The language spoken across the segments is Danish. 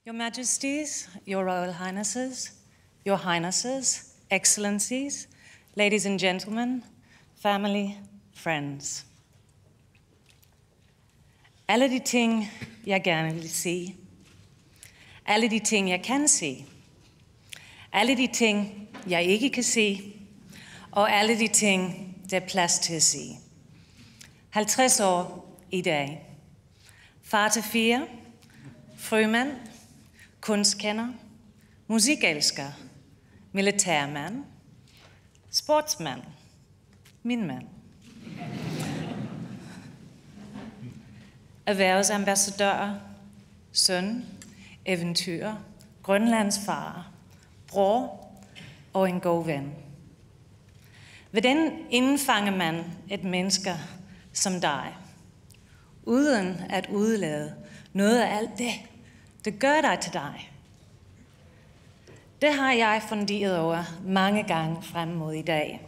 Your Majesties, Your Royal Highnesses, Your Highnesses, Excellencies, ladies and gentlemen, family, friends. Alle de ting, jeg gerne vil sige. Alle de ting, jeg kan se. Alle de ting, jeg ikke kan se. Og alle de ting, der er plads til at se. 50 år i dag. Far til 4, frømand, kunstkender, musikelsker, militærmand, sportsmand, min mand. Erhvervsambassadør, søn, eventyr, grønlandsfarer, bror og en god ven. Hvordan indfanger man et menneske som dig, uden at udelade noget af alt det, det gør dig til dig? Det har jeg funderet over mange gange frem mod i dag.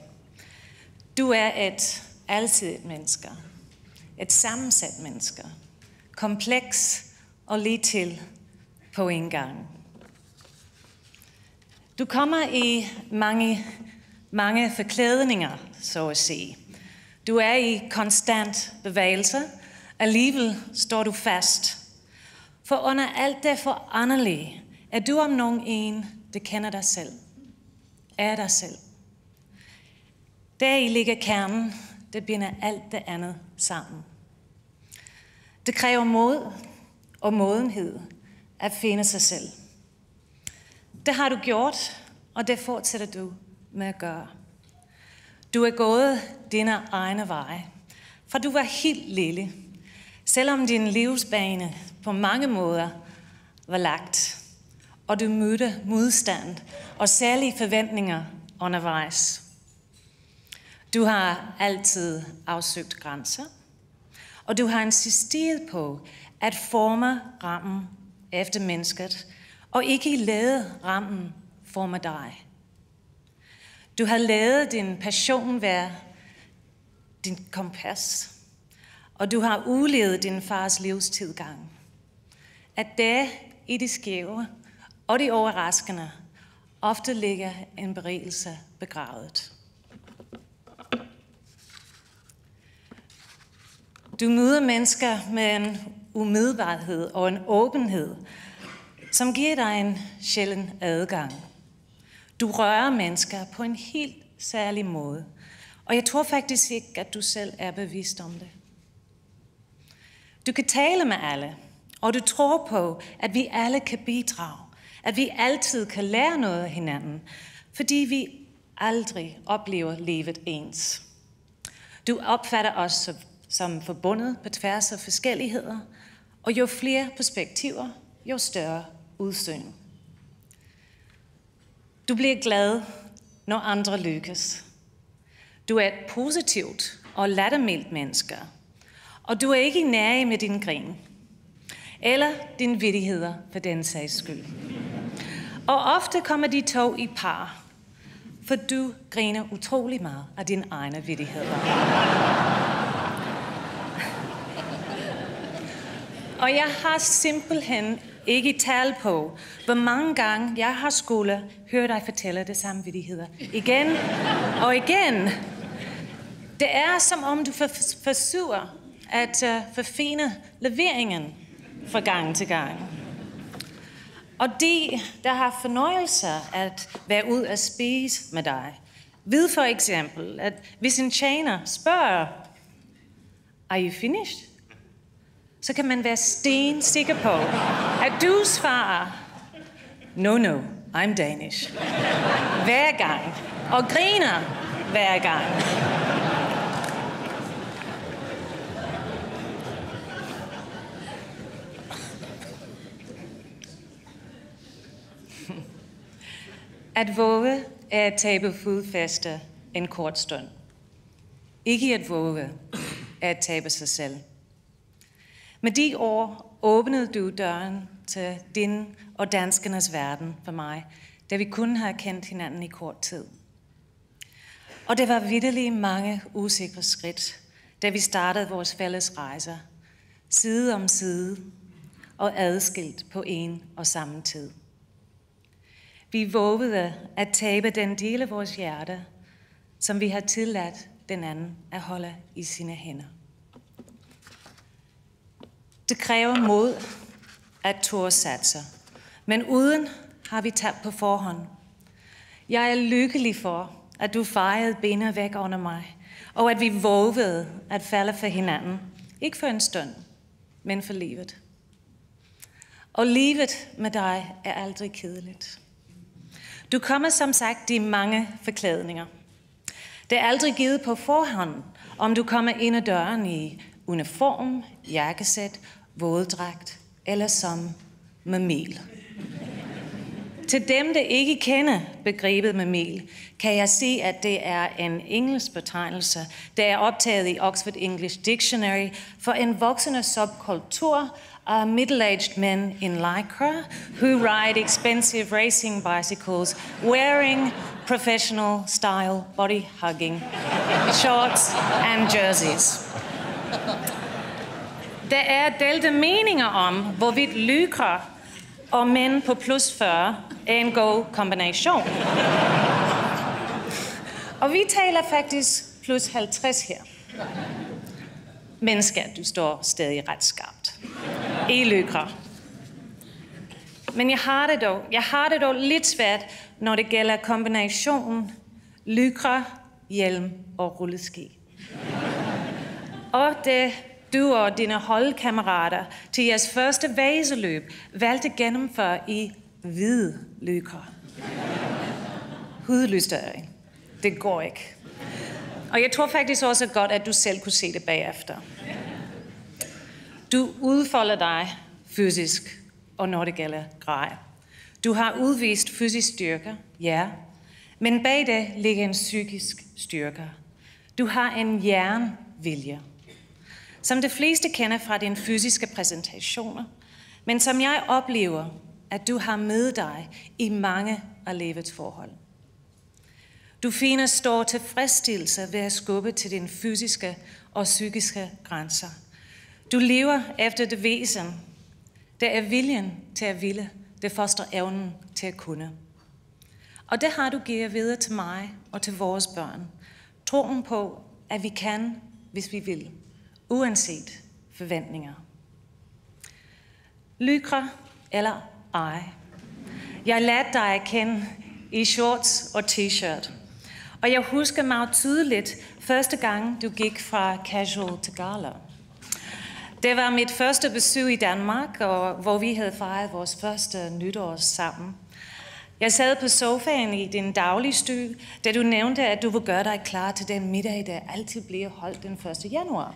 Du er et alsidigt menneske, et sammensat menneske, kompleks og lige til på en gang. Du kommer i mange forklædninger, så at sige. Du er i konstant bevægelse, alligevel står du fast. For under alt det foranderlige er du om nogen en, der kender dig selv. Er dig selv. Deri ligger kernen, der binder alt det andet sammen. Det kræver mod og modenhed at finde sig selv. Det har du gjort, og det fortsætter du med at gøre. Du er gået dine egne veje, for du var helt lille, selvom din livsbane på mange måder var lagt, og du mødte modstand og særlige forventninger undervejs. Du har altid afsøgt grænser, og du har insisteret på at forme rammen efter mennesket, og ikke lade rammen forme dig. Du har ladet din passion være din kompas, og du har udlevet din fars livstidsgang. At der i det skæve og det overraskende ofte ligger en berigelse begravet. Du møder mennesker med en umiddelbarhed og en åbenhed, som giver dig en sjælden adgang. Du rører mennesker på en helt særlig måde, og jeg tror faktisk ikke, at du selv er bevidst om det. Du kan tale med alle, og du tror på, at vi alle kan bidrage, at vi altid kan lære noget af hinanden, fordi vi aldrig oplever livet ens. Du opfatter os som forbundet på tværs af forskelligheder, og jo flere perspektiver, jo større udsyn. Du bliver glad, når andre lykkes. Du er et positivt og lattermildt menneske, og du er ikke nær med din grin, eller dine vittigheder for den sags skyld. Og ofte kommer de to i par, for du griner utrolig meget af dine egne vittigheder. Og jeg har simpelthen ikke tal på, hvor mange gange jeg har skulle høre dig fortælle det samme vittigheder. Igen og igen. Det er som om du forsøger at forfine leveringen fra gang til gang. Og de, der har fornøjelse at være ud at spise med dig, ved for eksempel, at hvis en tjener spørger, "Are you finished?" så kan man være stensikker på, at du svarer, "No, I'm Danish." Hver gang. Og griner hver gang. At våge er at tabe fodfæste en kort stund. Ikke at våge er at tabe sig selv. Med de år åbnede du døren til din og danskernes verden for mig, da vi kun havde kendt hinanden i kort tid. Og det var vitterligt mange usikre skridt, da vi startede vores fælles rejser, side om side, og adskilt på en og samme tid. Vi vågede at tabe den del af vores hjerte, som vi har tilladt den anden at holde i sine hænder. Det kræver mod at turde satse, men uden har vi tabt på forhånd. Jeg er lykkelig for, at du fejrede benene væk under mig, og at vi vågede at falde for hinanden. Ikke for en stund, men for livet. Og livet med dig er aldrig kedeligt. Du kommer som sagt i mange forklædninger. Det er aldrig givet på forhånd, om du kommer ind ad døren i uniform, jakkesæt, våddragt eller som mamil. Til dem, der ikke kender begrebet mamil, kan jeg sige, at det er en engelsk betegnelse, der er optaget i Oxford English Dictionary for en voksende subkultur af middle-aged men in lycra who ride expensive racing bicycles wearing professional style body hugging shorts and jerseys. Der er delte meninger om, hvorvidt lycra og mænd på plus 40 er en god kombination. Og vi taler faktisk plus 50 her. Men skat, du står stadig ret skarpt. I lycra. Men jeg har det dog lidt svært, når det gælder kombinationen lycra, hjelm og rulleski. Og det du og dine holdkammerater til jeres første vaseløb valgte gennemføre i hvid lycra. Hudlystring. Det går ikke. Og jeg tror faktisk også godt, at du selv kunne se det bagefter. Du udfolder dig fysisk, og når det gælder grej. Du har udvist fysisk styrke, ja, men bag det ligger en psykisk styrke. Du har en jernvilje, som de fleste kender fra dine fysiske præsentationer, men som jeg oplever, at du har med dig i mange af livets forhold. Du finder stor tilfredsstillelse ved at skubbe til dine fysiske og psykiske grænser. Du lever efter det væsen, der er viljen til at ville, det foster evnen til at kunne. Og det har du givet videre til mig og til vores børn. Troen på, at vi kan, hvis vi vil, uanset forventninger. Lycra eller ej. Jeg lærte dig at kende i shorts og t-shirt. Og jeg husker meget tydeligt første gang, du gik fra casual til gala. Det var mit første besøg i Danmark, hvor vi havde fejret vores første nytår sammen. Jeg sad på sofaen i din dagligstue, da du nævnte, at du ville gøre dig klar til den middag, der altid bliver holdt den 1. januar.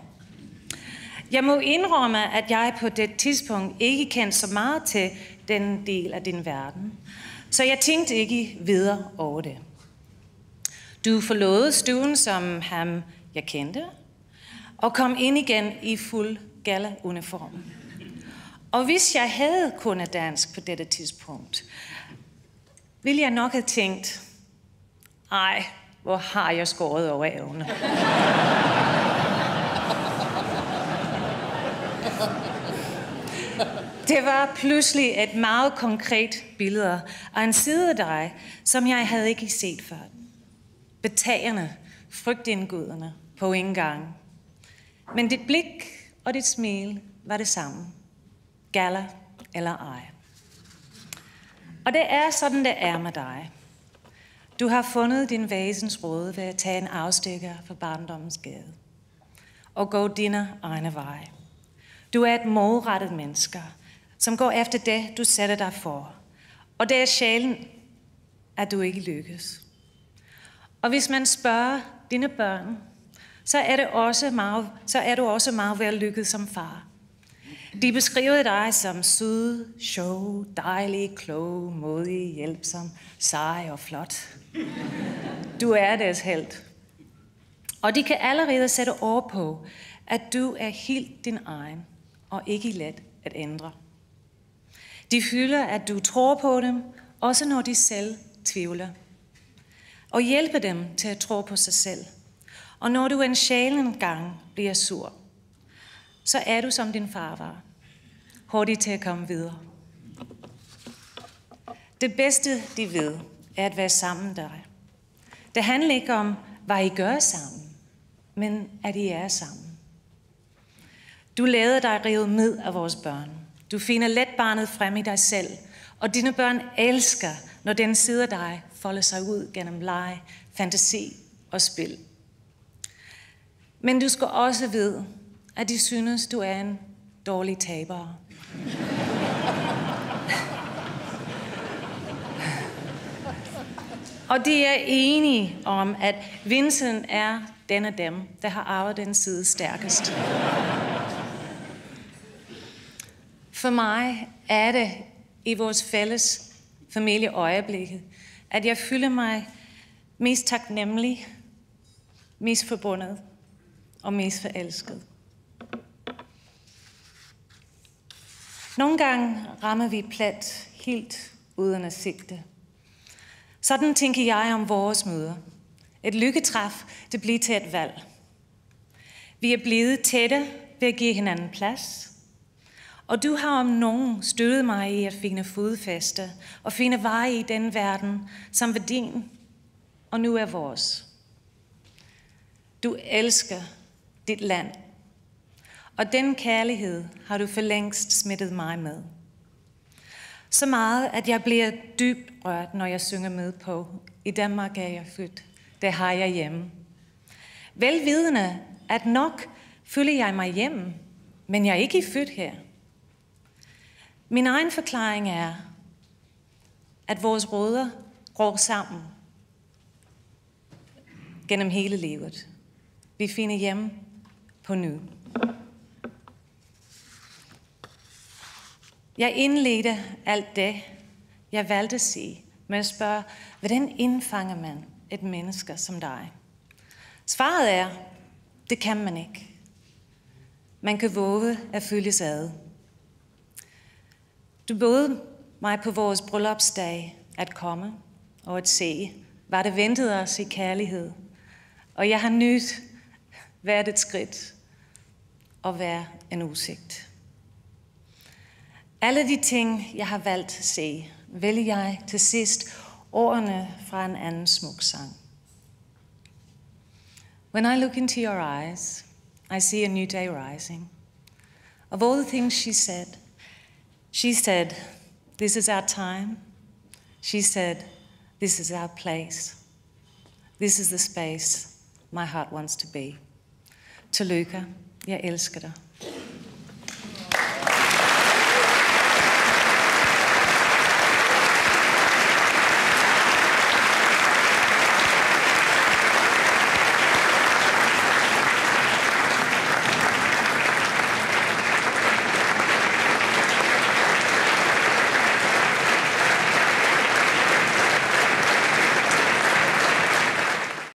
Jeg må indrømme, at jeg på det tidspunkt ikke kendte så meget til den del af din verden, så jeg tænkte ikke videre over det. Du forlod stuen som ham, jeg kendte, og kom ind igen i fuld gala-uniform. Og hvis jeg havde kunnet dansk på dette tidspunkt, ville jeg nok have tænkt, ej, hvor har jeg skåret over evne. Det var pludselig et meget konkret billede af en side af dig, som jeg havde ikke set før. Betagende, frygtindgydende på en gang. Men dit blik og dit smil var det samme. Gala eller ej. Og det er sådan, det er med dig. Du har fundet din væsens råd ved at tage en afstikker fra barndommens gade og gå dine egne veje. Du er et målrettet menneske, som går efter det, du sætter dig for. Og det er sjældent, at du ikke lykkes. Og hvis man spørger dine børn, så er du også meget vellykket som far. De beskriver dig som sød, sjov, dejlig, klog, modig, hjælpsom, sej og flot. Du er deres helt. Og de kan allerede sætte ord på, at du er helt din egen og ikke let at ændre. De føler, at du tror på dem, også når de selv tvivler. Og hjælpe dem til at tro på sig selv. Og når du en sjældent gang bliver sur, så er du som din far var. hurtigt til at komme videre. Det bedste, de ved, er at være sammen med dig. Det handler ikke om, hvad I gør sammen, men at I er sammen. Du lader dig rive med af vores børn. Du finder let barnet frem i dig selv, og dine børn elsker, når den side af dig folder sig ud gennem leg, fantasi og spil. Men du skal også vide, at de synes, du er en dårlig taber. Og de er enige om, at Vincent er den af dem, der har arvet den side stærkest. For mig er det i vores fælles familieøjeblikke, at jeg føler mig mest taknemmelig, mest forbundet og mest forelsket. Nogle gange rammer vi plet helt uden at sigte. Sådan tænker jeg om vores møder. Et lykketræf, det bliver til et valg. Vi er blevet tætte ved at give hinanden plads. Og du har om nogen støttet mig i at finde fodfæste og finde veje i den verden, som var din og nu er vores. Du elsker dit land, og den kærlighed har du for længst smittet mig med. Så meget, at jeg bliver dybt rørt, når jeg synger med på "I Danmark er jeg født, det har jeg hjemme". Velvidende, at nok føler jeg mig hjemme, men jeg er ikke født her. Min egen forklaring er, at vores rødder går sammen gennem hele livet. Vi finder hjem på nu. Jeg indledte alt det, jeg valgte at sige, med at spørge, hvordan indfanger man et menneske som dig? Svaret er, det kan man ikke. Man kan våge at følges ad. Du bød mig på vores bryllupsdag at komme og at se, hvad der ventede os i kærlighed. Og jeg har nydt hvert et skridt og hver en udsigt. Alle de ting, jeg har valgt at se, vælger jeg til sidst ordene fra en anden smuk sang. When I look into your eyes, I see a new day rising. Of all the things she said, this is our time. She said, this is our place. This is the space my heart wants to be. Tillykke, jeg elsker dig.